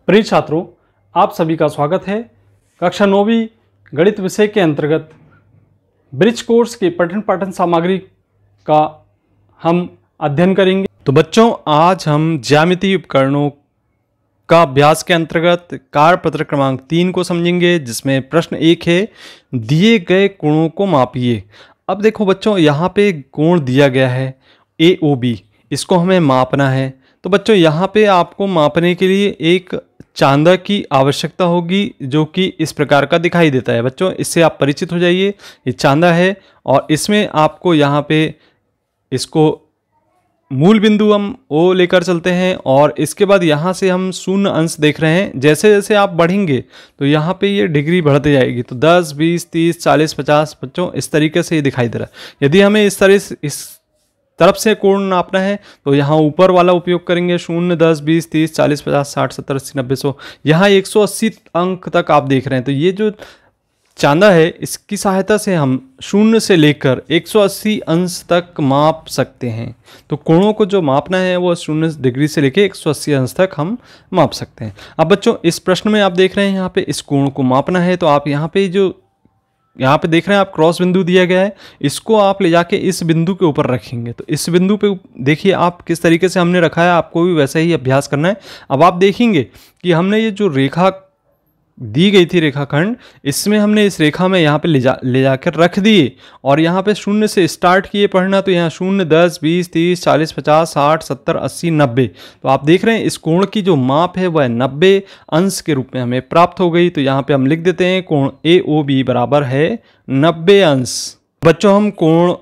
प्रिय छात्रों, आप सभी का स्वागत है। कक्षा 9वीं गणित विषय के अंतर्गत ब्रिज कोर्स के पठन पाठन सामग्री का हम अध्ययन करेंगे। तो बच्चों, आज हम ज्यामितीय उपकरणों का अभ्यास के अंतर्गत कार्यपत्र क्रमांक 3 को समझेंगे, जिसमें प्रश्न 1 है, दिए गए कोणों को मापिए। अब देखो बच्चों, यहाँ पे कोण दिया गया है AOB, इसको हमें मापना है। तो बच्चों, यहाँ पे आपको मापने के लिए एक चांदा की आवश्यकता होगी, जो कि इस प्रकार का दिखाई देता है। बच्चों, इससे आप परिचित हो जाइए। ये चांदा है और इसमें आपको यहाँ पे इसको मूल बिंदु हम O लेकर चलते हैं और इसके बाद यहाँ से हम शून्य अंश देख रहे हैं। जैसे जैसे आप बढ़ेंगे तो यहाँ पे ये डिग्री बढ़ते जाएगी। तो 10, 20, 30, 40, 50 बच्चों इस तरीके से ये दिखाई दे रहा है। यदि हमें इस तरफ से कोण नापना है तो यहाँ ऊपर वाला उपयोग करेंगे, 0, 10, 20, 30, 40, 50, 60, 70, 80, 90, 100। यहाँ 180 अंक तक आप देख रहे हैं। तो ये जो चांदा है, इसकी सहायता से हम 0 से लेकर 180 अंश तक माप सकते हैं। तो कोणों को जो मापना है वो 0 डिग्री से लेकर 180 अंश तक हम माप सकते हैं। अब बच्चों, इस प्रश्न में आप देख रहे हैं यहाँ पे इस कोण को मापना है। तो आप यहाँ पे देख रहे हैं, आप क्रॉस बिंदु दिया गया है, इसको आप ले जाके इस बिंदु के ऊपर रखेंगे। तो इस बिंदु पे देखिए आप किस तरीके से हमने रखा है, आपको भी वैसा ही अभ्यास करना है। अब आप देखेंगे कि हमने ये जो रेखा दी गई थी रेखाखंड, इसमें हमने इस रेखा में यहाँ पे ले जाकर रख दिए और यहाँ पे 0 से स्टार्ट किए पढ़ना। तो यहाँ 0, 10, 20, 30, 40, 50, 60, 70, 80, 90। तो आप देख रहे हैं इस कोण की जो माप है वह 90 अंश के रूप में हमें प्राप्त हो गई। तो यहाँ पे हम लिख देते हैं कोण AOB बराबर है 90 अंश। बच्चों, हम कोण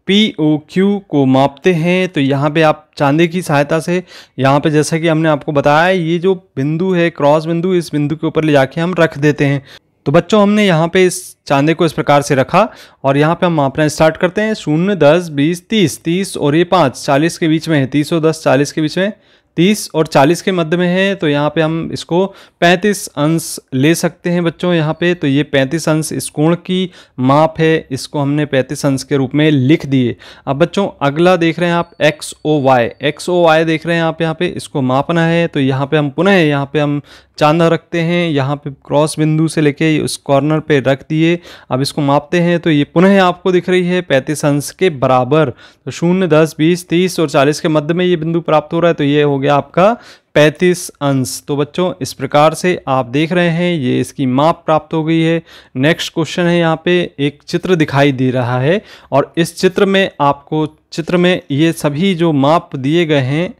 POQ को मापते हैं। तो यहाँ पे आप चांदे की सहायता से, यहाँ पे जैसा कि हमने आपको बताया, ये जो बिंदु है क्रॉस बिंदु, इस बिंदु के ऊपर ले जाके हम रख देते हैं। तो बच्चों, हमने यहाँ पे इस चांदे को इस प्रकार से रखा और यहाँ पे हम मापना स्टार्ट करते हैं। 0, 10, 20, 30 और ये 5 40 के बीच में है, 30 और 10 40 के बीच में, 30 और 40 के मध्य में है। तो यहाँ पे हम इसको 35 अंश ले सकते हैं बच्चों यहाँ पे। तो ये 35 अंश इस कोण की माप है, इसको हमने 35 अंश के रूप में लिख दिए। अब बच्चों, अगला देख रहे हैं आप XOY देख रहे हैं आप, यहाँ पे इसको मापना है। तो यहाँ पे हम पुनः यहाँ पे हम चांदा रखते हैं, यहाँ पे क्रॉस बिंदु से लेके उस कॉर्नर पे रख दिए। अब इसको मापते हैं तो ये पुनः आपको दिख रही है 35 अंश के बराबर। तो 0, 10, 20, 30 और 40 के मध्य में ये बिंदु प्राप्त हो रहा है। तो ये हो गया आपका 35 अंश। तो बच्चों, इस प्रकार से आप देख रहे हैं ये इसकी माप प्राप्त हो गई है। नेक्स्ट क्वेश्चन है, यहाँ पे एक चित्र दिखाई दे रहा है और इस चित्र में ये सभी जो माप दिए गए हैं,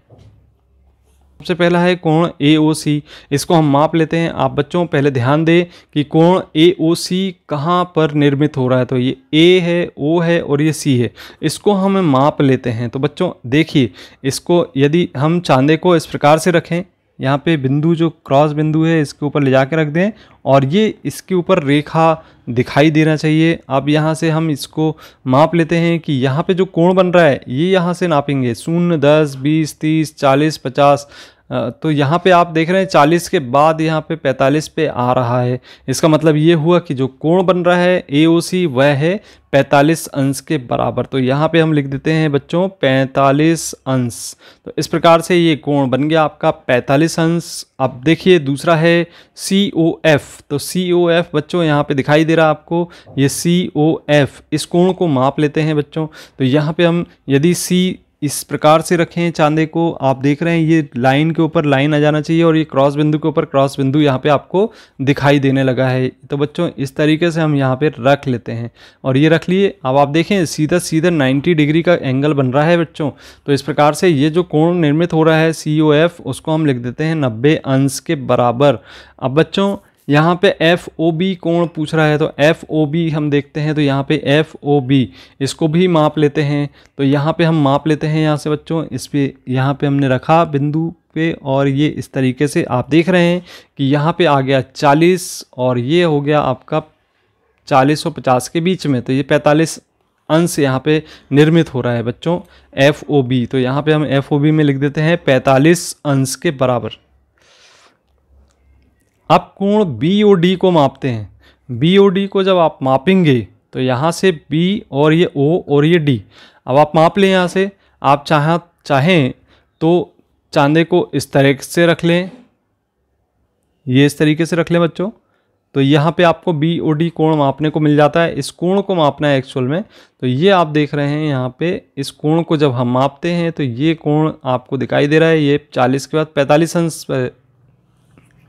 सबसे पहला है कोण AOC, इसको हम माप लेते हैं। आप बच्चों पहले ध्यान दें कि कोण AOC कहाँ पर निर्मित हो रहा है। तो ये A है, O है और ये C है, इसको हम माप लेते हैं। तो बच्चों देखिए, इसको यदि हम चांदे को इस प्रकार से रखें, यहाँ पे बिंदु जो क्रॉस बिंदु है इसके ऊपर ले जाके रख दें और ये इसके ऊपर रेखा दिखाई देना चाहिए। अब यहाँ से हम इसको माप लेते हैं कि यहाँ पे जो कोण बन रहा है ये यहाँ से नापेंगे, 0, 10, 20, 30, 40, 50। तो यहाँ पे आप देख रहे हैं 40 के बाद यहाँ पे 45 पे आ रहा है। इसका मतलब ये हुआ कि जो कोण बन रहा है AOC वह है 45 अंश के बराबर। तो यहाँ पे हम लिख देते हैं बच्चों 45 अंश। तो इस प्रकार से ये कोण बन गया आपका 45 अंश। अब देखिए दूसरा है COF। तो COF बच्चों यहाँ पे दिखाई दे रहा है आपको, ये COF, इस कोण को माप लेते हैं बच्चों। तो यहाँ पे हम यदि C इस प्रकार से रखें चांदे को, आप देख रहे हैं ये लाइन के ऊपर लाइन आ जाना चाहिए और ये क्रॉस बिंदु के ऊपर क्रॉस बिंदु यहाँ पे आपको दिखाई देने लगा है। तो बच्चों इस तरीके से हम यहाँ पे रख लेते हैं और ये रख लिए। अब आप देखें सीधा 90 डिग्री का एंगल बन रहा है बच्चों। तो इस प्रकार से ये जो कोण निर्मित हो रहा है COF, उसको हम लिख देते हैं 90 अंश के बराबर। अब बच्चों यहाँ पे FOB कोण पूछ रहा है, तो FOB हम देखते हैं। तो यहाँ पे FOB, इसको भी माप लेते हैं। तो यहाँ पे हम माप लेते हैं यहाँ से बच्चों, इस पे यहाँ पे हमने रखा बिंदु पे और ये इस तरीके से आप देख रहे हैं कि यहाँ पे आ गया 40 और ये हो गया आपका 40 और 50 के बीच में। तो ये 45 अंश यहाँ पे निर्मित हो रहा है बच्चों FOB। तो यहाँ पे हम FOB में लिख देते हैं 45 अंश के बराबर। अब कोण BOD को मापते हैं। BOD को जब आप मापेंगे तो यहाँ से B और ये O और ये D, अब आप माप लें यहाँ से। आप चाहें तो चांदे को इस तरह से रख लें ये इस तरीके से रख लें बच्चों। तो यहाँ पे आपको BOD कोण मापने को मिल जाता है, इस कोण को मापना है एक्चुअल में। तो ये आप देख रहे हैं यहाँ पे, इस कोण को जब हम मापते हैं तो ये कोण आपको दिखाई दे रहा है, ये 40 के बाद 45 अंश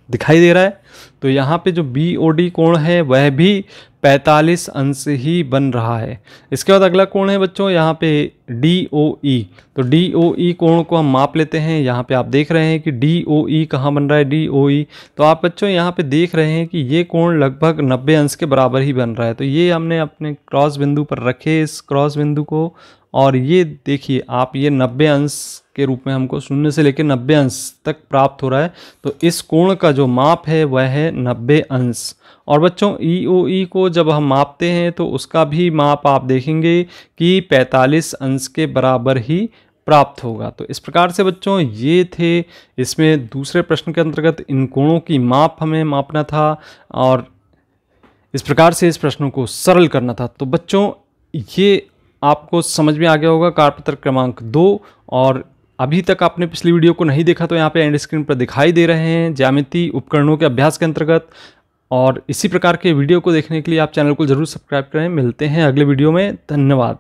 दिखाई दे रहा है। तो यहाँ पे जो BOD कोण है वह भी 45 अंश ही बन रहा है। इसके बाद अगला कोण है बच्चों यहाँ पे DOE। तो DOE कोण को हम माप लेते हैं। यहाँ पे आप देख रहे हैं कि DOE कहाँ बन रहा है, DOE। तो आप बच्चों यहाँ पे देख रहे हैं कि ये कोण लगभग 90 अंश के बराबर ही बन रहा है। तो ये हमने अपने क्रॉस बिंदु पर रखे इस क्रॉस बिंदु को, और ये देखिए आप, ये 90 अंश के रूप में हमको 0 से लेकर 90 अंश तक प्राप्त हो रहा है। तो इस कोण का जो माप है वह है 90 अंश। और बच्चों EOE को जब हम मापते हैं तो उसका भी माप आप देखेंगे कि 45 अंश के बराबर ही प्राप्त होगा। तो इस प्रकार से बच्चों ये थे इसमें दूसरे प्रश्न के अंतर्गत इन कोणों की माप हमें मापना था, और इस प्रकार से इस प्रश्नों को सरल करना था। तो बच्चों ये आपको समझ में आ गया होगा कार्यपत्र क्रमांक 2। और अभी तक आपने पिछली वीडियो को नहीं देखा तो यहाँ पे एंड स्क्रीन पर दिखाई दे रहे हैं ज्यामिति उपकरणों के अभ्यास के अंतर्गत। और इसी प्रकार के वीडियो को देखने के लिए आप चैनल को जरूर सब्सक्राइब करें। मिलते हैं अगले वीडियो में, धन्यवाद।